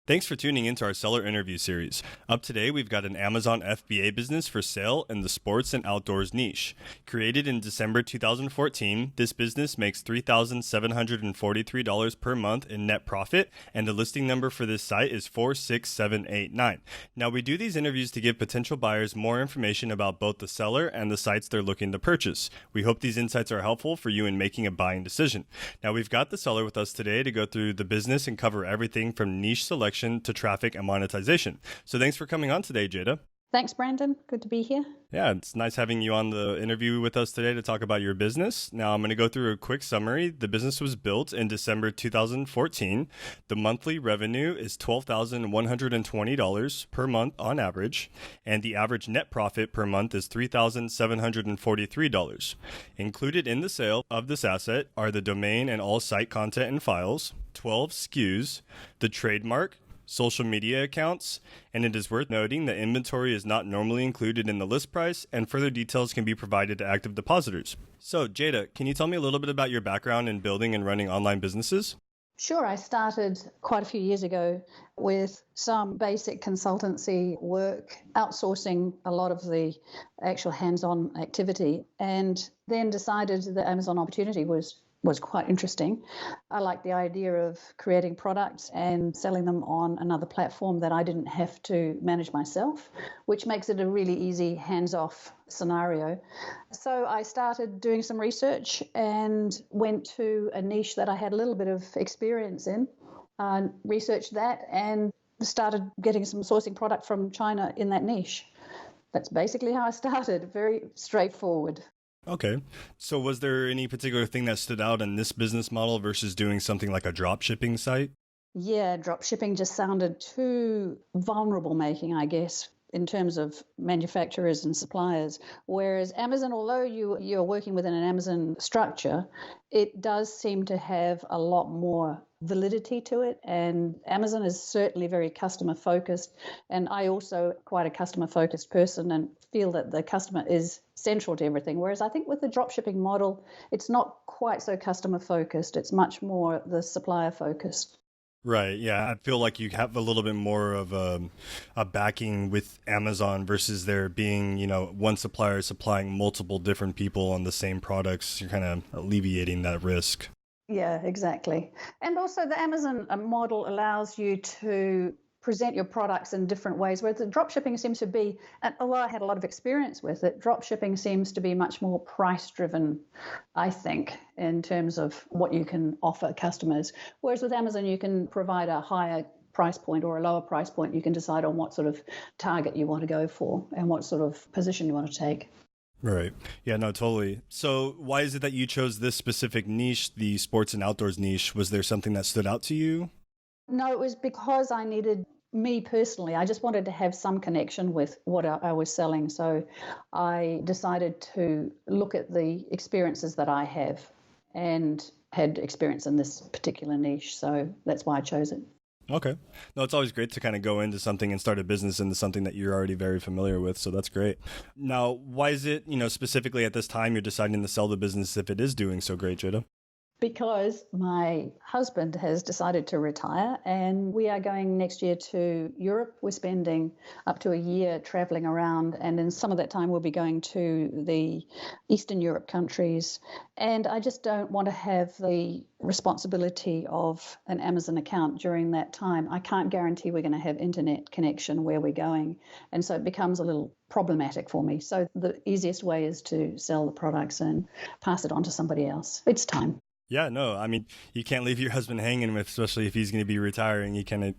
Thanks for tuning into our seller interview series. Up today, we've got an Amazon FBA business for sale in the sports and outdoors niche. Created in December 2014, this business makes $3,743 per month in net profit, and the listing number for this site is 46789. Now, we do these interviews to give potential buyers more information about both the seller and the sites they're looking to purchase. We hope these insights are helpful for you in making a buying decision. Now, we've got the seller with us today to go through the business and cover everything from niche selection to traffic and monetization. So thanks for coming on today, Jada. Thanks, Brandon. Good to be here. Yeah, it's nice having you on the interview with us today to talk about your business. Now, I'm going to go through a quick summary. The business was built in December 2014. The monthly revenue is $12,120 per month on average, and the average net profit per month is $3,743. Included in the sale of this asset are the domain and all site content and files, 12 SKUs, the trademark, social media accounts, and it is worth noting that inventory is not normally included in the list price, and further details can be provided to active depositors. So, Jada, can you tell me a little bit about your background in building and running online businesses? Sure. I started quite a few years ago with some basic consultancy work, outsourcing a lot of the actual hands-on activity, and then decided the Amazon opportunity was quite interesting. I like the idea of creating products and selling them on another platform that I didn't have to manage myself, which makes it a really easy hands-off scenario. So I started doing some research and went to a niche that I had a little bit of experience in, researched that and started getting some sourcing product from China in that niche. That's basically how I started, very straightforward. Okay. So was there any particular thing that stood out in this business model versus doing something like a drop shipping site? Yeah, drop shipping just sounded too vulnerable making, I guess, in terms of manufacturers and suppliers. Whereas Amazon, although you're working within an Amazon structure, it does seem to have a lot more validity to it. And Amazon is certainly very customer focused. And I also quite a customer focused person and feel that the customer is central to everything. Whereas I think with the dropshipping model, it's not quite so customer focused. It's much more the supplier focused. Right. Yeah. I feel like you have a little bit more of a backing with Amazon versus there being, one supplier supplying multiple different people on the same products. You're kind of alleviating that risk. Yeah, exactly. And also the Amazon model allows you to present your products in different ways, whereas the dropshipping seems to be, and although I had a lot of experience with it, dropshipping seems to be much more price-driven, I think, in terms of what you can offer customers. Whereas with Amazon, you can provide a higher price point or a lower price point. You can decide on what sort of target you want to go for and what sort of position you want to take. Right. Yeah, no, totally. So why is it that you chose this specific niche, the sports and outdoors niche? Was there something that stood out to you? No, it was because I needed, me personally, I just wanted to have some connection with what I was selling. So I decided to look at the experiences that I have and had experience in this particular niche. So that's why I chose it. Okay. No, it's always great to kind of go into something and start a business into something that you're already very familiar with. So that's great. Now, why is it, specifically at this time you're deciding to sell the business if it is doing so great, Jada? Because my husband has decided to retire and we are going next year to Europe. We're spending up to a year traveling around, and in some of that time we'll be going to the Eastern Europe countries. And I just don't want to have the responsibility of an Amazon account during that time. I can't guarantee we're going to have internet connection where we're going. And so it becomes a little problematic for me. So the easiest way is to sell the products and pass it on to somebody else. It's time. Yeah, no, I mean, you can't leave your husband hanging with, especially if he's going to be retiring. You kind of,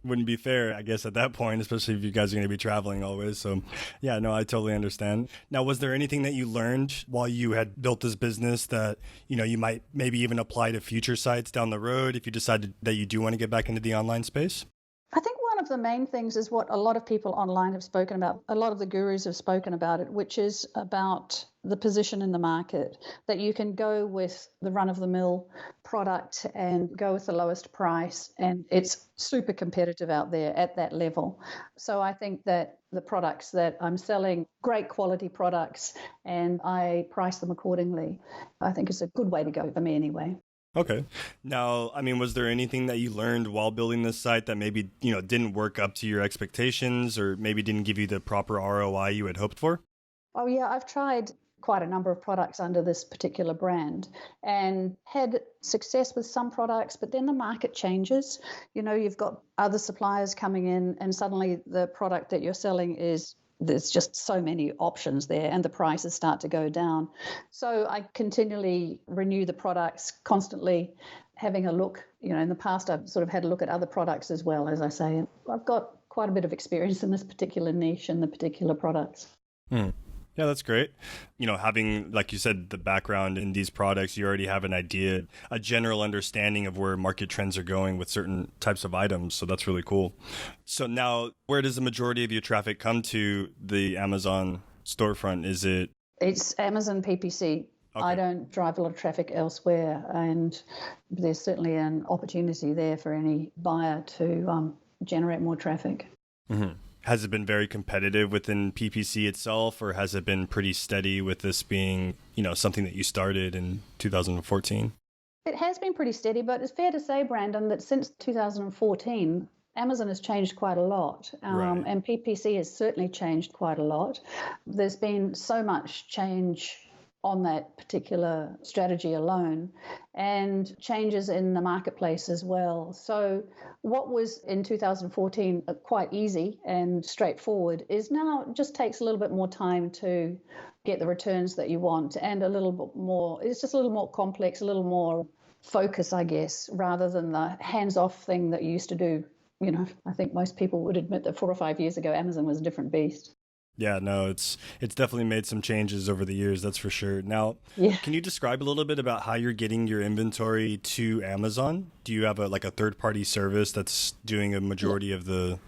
wouldn't be fair, I guess, at that point, especially if you guys are going to be traveling always. So, yeah, no, I totally understand. Now, was there anything that you learned while you had built this business that, you might maybe even apply to future sites down the road if you decided that you do want to get back into the online space? I think one of the main things is what a lot of people online have spoken about. A lot of the gurus have spoken about it, which is about the position in the market, that you can go with the run-of-the-mill product and go with the lowest price, and it's super competitive out there at that level. So I think that the products that I'm selling, great quality products, and I price them accordingly. I think it's a good way to go for me anyway. Okay. Now, I mean, was there anything that you learned while building this site that maybe, didn't work up to your expectations or maybe didn't give you the proper ROI you had hoped for? Oh, yeah, I've tried quite a number of products under this particular brand and had success with some products, but then the market changes. You've got other suppliers coming in, and suddenly the product that you're selling there's just so many options there and the prices start to go down. So I continually renew the products, constantly having a look. In the past, I've sort of had a look at other products as well, as I say. And I've got quite a bit of experience in this particular niche and the particular products. Hmm. Yeah, that's great. Having, like you said, the background in these products, you already have an idea, a general understanding of where market trends are going with certain types of items. So that's really cool. So now, where does the majority of your traffic come to the Amazon storefront? It's Amazon PPC. Okay. I don't drive a lot of traffic elsewhere, and there's certainly an opportunity there for any buyer to generate more traffic. Mm-hmm. Has it been very competitive within PPC itself, or has it been pretty steady with this being, something that you started in 2014? It has been pretty steady, but it's fair to say, Brandon, that since 2014, Amazon has changed quite a lot, Right. And PPC has certainly changed quite a lot. There's been so much change on that particular strategy alone, and changes in the marketplace as well. So what was in 2014 quite easy and straightforward is now just takes a little bit more time to get the returns that you want, and a little bit more, it's just a little more complex, a little more focus, I guess, rather than the hands-off thing that you used to do. I think most people would admit that 4 or 5 years ago, Amazon was a different beast. Yeah, no, it's definitely made some changes over the years, that's for sure. Now, Can you describe a little bit about how you're getting your inventory to Amazon? Do you have a third-party service that's doing a majority of the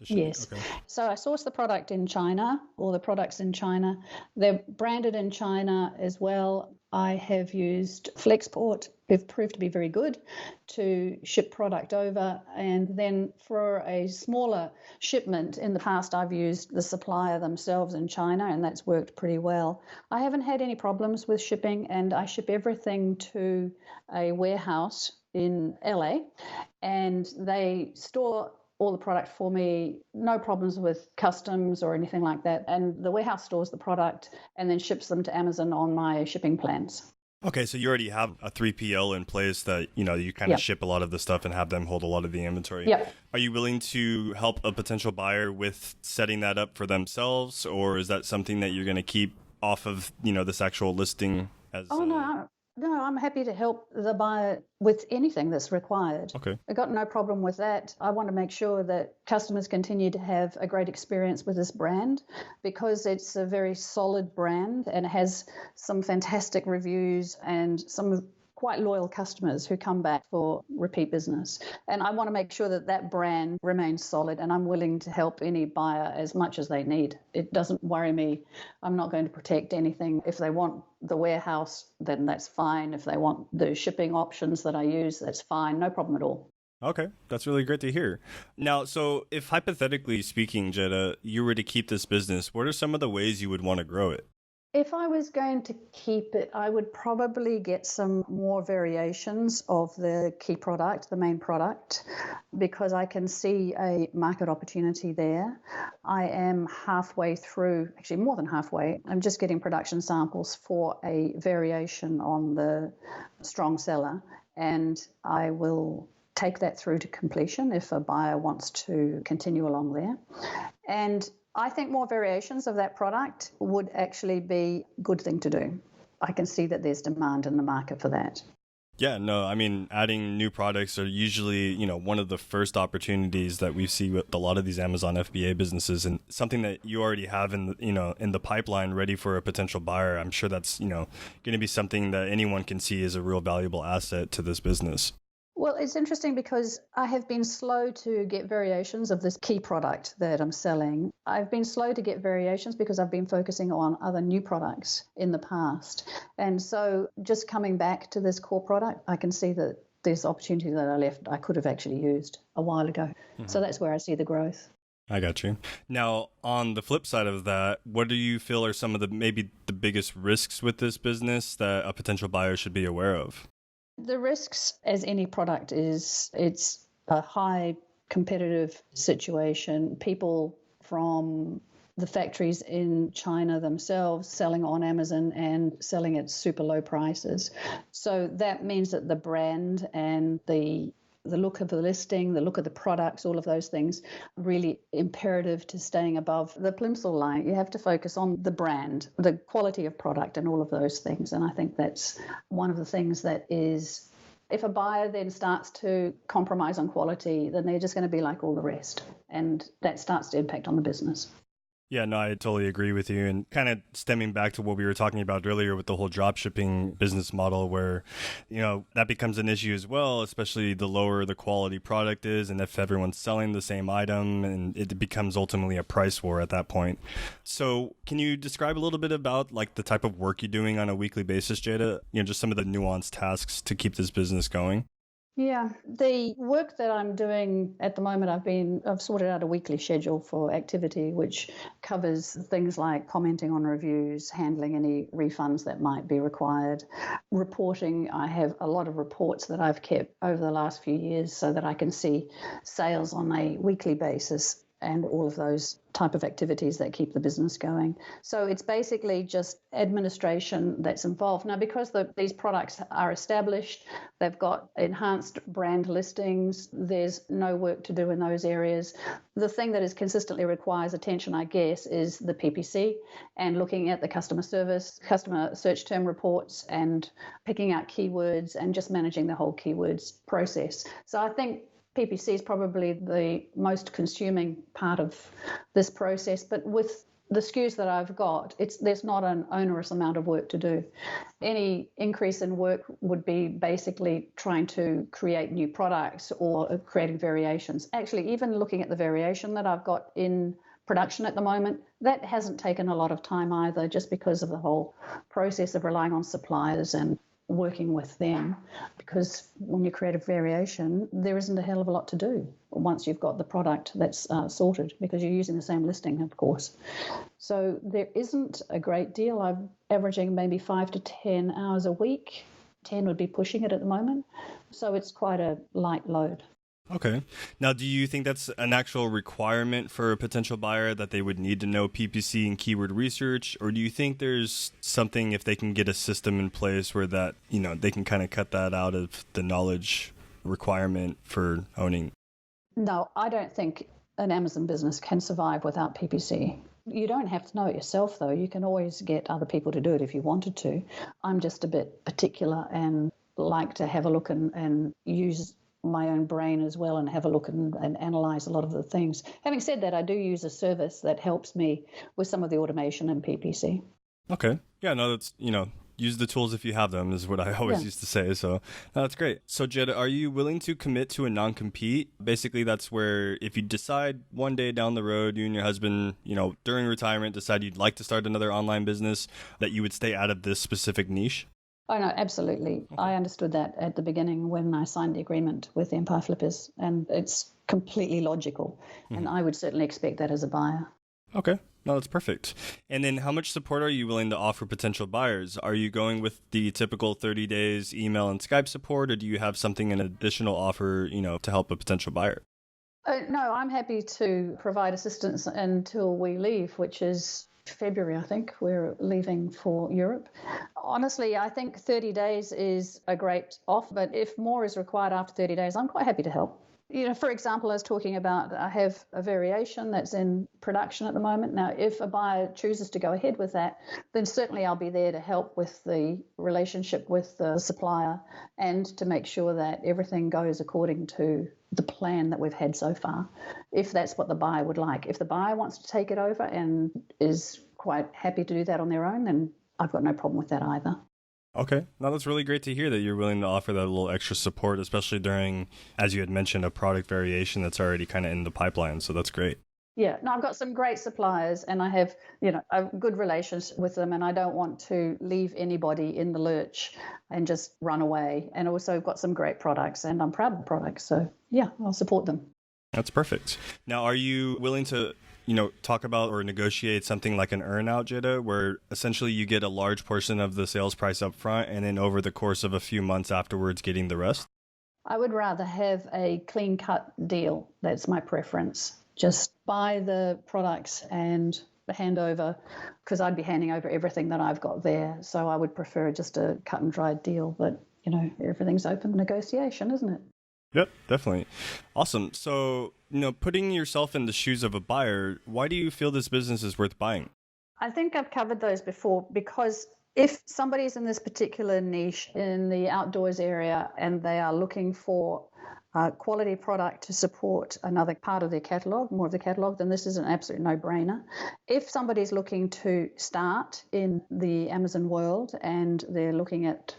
shipping? Yes. Okay. So I source the product in China, or the products in China. They're branded in China as well. I have used Flexport, who've proved to be very good, to ship product over. And then for a smaller shipment, in the past, I've used the supplier themselves in China, and that's worked pretty well. I haven't had any problems with shipping, and I ship everything to a warehouse in LA, and they store all the product for me, no problems with customs or anything like that. And the warehouse stores the product and then ships them to Amazon on my shipping plans. Okay, so you already have a 3PL in place that, you kind of ship a lot of the stuff and have them hold a lot of the inventory. Yep. Are you willing to help a potential buyer with setting that up for themselves, or is that something that you're going to keep off of, this actual listing? No, I'm happy to help the buyer with anything that's required. Okay. I've got no problem with that. I want to make sure that customers continue to have a great experience with this brand, because it's a very solid brand and it has some fantastic reviews and some quite loyal customers who come back for repeat business. And I want to make sure that that brand remains solid, and I'm willing to help any buyer as much as they need. It doesn't worry me. I'm not going to protect anything. If they want the warehouse, then that's fine. If they want the shipping options that I use, that's fine. No problem at all. Okay, that's really great to hear. Now, so if hypothetically speaking, Jetta, you were to keep this business, what are some of the ways you would want to grow it? If I was going to keep it, I would probably get some more variations of the key product, the main product, because I can see a market opportunity there. I am halfway through, actually more than halfway. I'm just getting production samples for a variation on the strong seller, and I will take that through to completion if a buyer wants to continue along there. And I think more variations of that product would actually be a good thing to do. I can see that there's demand in the market for that. Yeah, no, I mean, adding new products are usually, one of the first opportunities that we see with a lot of these Amazon FBA businesses, and something that you already have in the pipeline ready for a potential buyer. I'm sure that's, going to be something that anyone can see as a real valuable asset to this business. Well, it's interesting because I have been slow to get variations of this key product that I'm selling. I've been slow to get variations because I've been focusing on other new products in the past. And so just coming back to this core product, I can see that there's opportunity that I could have actually used a while ago. Mm-hmm. So that's where I see the growth. I got you. Now, on the flip side of that, what do you feel are some of maybe the biggest risks with this business that a potential buyer should be aware of? The risks, as any product is, it's a high competitive situation. People from the factories in China themselves selling on Amazon and selling at super low prices. So that means that the brand and the look of the listing, the look of the products, all of those things, really imperative to staying above the plimsoll line. You have to focus on the brand, the quality of product, and all of those things. And I think that's one of the things that is, if a buyer then starts to compromise on quality, then they're just going to be like all the rest. And that starts to impact on the business. Yeah, no, I totally agree with you. And kind of stemming back to what we were talking about earlier with the whole dropshipping business model where, that becomes an issue as well, especially the lower the quality product is. And if everyone's selling the same item, and it becomes ultimately a price war at that point. So can you describe a little bit about like the type of work you're doing on a weekly basis, Jada? Just some of the nuanced tasks to keep this business going? Yeah, the work that I'm doing at the moment, I've sorted out a weekly schedule for activity, which covers things like commenting on reviews, handling any refunds that might be required, reporting. I have a lot of reports that I've kept over the last few years so that I can see sales on a weekly basis and all of those type of activities that keep the business going. So it's basically just administration that's involved. Now, because these products are established, they've got enhanced brand listings, there's no work to do in those areas. The thing that is consistently requires attention, I guess, is the PPC and looking at the customer service, customer search term reports, and picking out keywords and just managing the whole keywords process. So I think PPC is probably the most consuming part of this process, but with the SKUs that I've got, there's not an onerous amount of work to do. Any increase in work would be basically trying to create new products or creating variations. Actually, even looking at the variation that I've got in production at the moment, that hasn't taken a lot of time either, just because of the whole process of relying on suppliers and working with them, because when you create a variation, there isn't a hell of a lot to do once you've got the product that's sorted, because you're using the same listing, of course. So there isn't a great deal. I'm averaging maybe 5 to 10 hours a week. 10 would be pushing it at the moment. So it's quite a light load. Okay. Now, do you think that's an actual requirement for a potential buyer that they would need to know PPC and keyword research? Or do you think there's something, if they can get a system in place where that, they can kind of cut that out of the knowledge requirement for owning? No, I don't think an Amazon business can survive without PPC. You don't have to know it yourself, though. You can always get other people to do it if you wanted to. I'm just a bit particular and like to have a look and use my own brain as well and have a look and analyze a lot of the things. Having said that, I do use a service that helps me with some of the automation and PPC. Okay. Yeah, no, that's, use the tools if you have them is what I always used to say. So no, that's great. So Jeda, are you willing to commit to a non-compete? Basically, that's where if you decide one day down the road, you and your husband, during retirement, decide you'd like to start another online business, that you would stay out of this specific niche? Oh, no, absolutely. Okay. I understood that at the beginning when I signed the agreement with Empire Flippers, and it's completely logical. Mm-hmm. And I would certainly expect that as a buyer. Okay. No, that's perfect. And then how much support are you willing to offer potential buyers? Are you going with the typical 30 days email and Skype support, or do you have something, an additional offer, to help a potential buyer? No, I'm happy to provide assistance until we leave, which is February, I think. We're leaving for Europe. Honestly, I think 30 days is a great offer, but if more is required after 30 days, I'm quite happy to help. For example, I was talking about, I have a variation that's in production at the moment. Now, if a buyer chooses to go ahead with that, then certainly I'll be there to help with the relationship with the supplier and to make sure that everything goes according to the plan that we've had so far, if that's what the buyer would like. If the buyer wants to take it over and is quite happy to do that on their own, then I've got no problem with that either. Okay. No, that's really great to hear that you're willing to offer that little extra support, especially during, as you had mentioned, a product variation that's already kind of in the pipeline. So that's great. Yeah. No, I've got some great suppliers and I have, a good relations with them, and I don't want to leave anybody in the lurch and just run away. And also I've got some great products and I'm proud of the products. So yeah, I'll support them. That's perfect. Now, are you willing to talk about or negotiate something like an earn-out, Jada, where essentially you get a large portion of the sales price up front and then over the course of a few months afterwards getting the rest? I would rather have a clean-cut deal. That's my preference. Just buy the products and the handover, because I'd be handing over everything that I've got there. So I would prefer just a cut-and-dried deal. But, everything's open to negotiation, isn't it? Yep, definitely. Awesome. So, putting yourself in the shoes of a buyer, why do you feel this business is worth buying? I think I've covered those before, because if somebody's in this particular niche in the outdoors area and they are looking for a quality product to support another part of their catalog, more of the catalog, then this is an absolute no-brainer. If somebody's looking to start in the Amazon world and they're looking at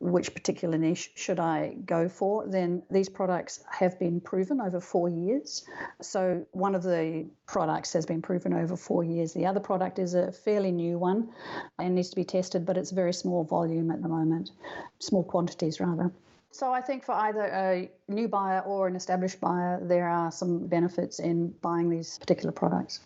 which particular niche should I go for, then these products have been proven over 4 years. So one of the products has been proven over 4 years. The other product is a fairly new one and needs to be tested, but it's very small volume at the moment, small quantities rather. So I think for either a new buyer or an established buyer, there are some benefits in buying these particular products.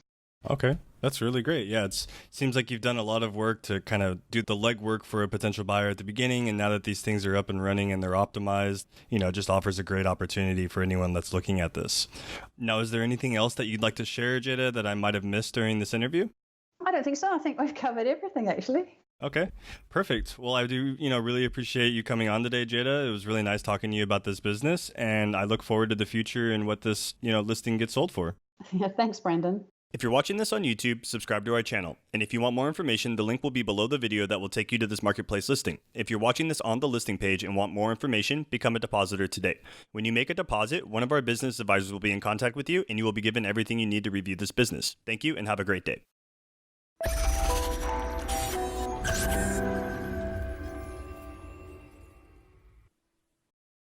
Okay, that's really great. Yeah, it seems like you've done a lot of work to kind of do the legwork for a potential buyer at the beginning. And now that these things are up and running and they're optimized, just offers a great opportunity for anyone that's looking at this. Now, is there anything else that you'd like to share, Jada, that I might have missed during this interview? I don't think so. I think we've covered everything, actually. Okay, perfect. Well, I do, really appreciate you coming on today, Jada. It was really nice talking to you about this business, and I look forward to the future and what this, listing gets sold for. Yeah, thanks, Brandon. If you're watching this on YouTube, subscribe to our channel. And if you want more information, the link will be below the video that will take you to this marketplace listing. If you're watching this on the listing page and want more information, become a depositor today. When you make a deposit, one of our business advisors will be in contact with you, and you will be given everything you need to review this business. Thank you, and have a great day.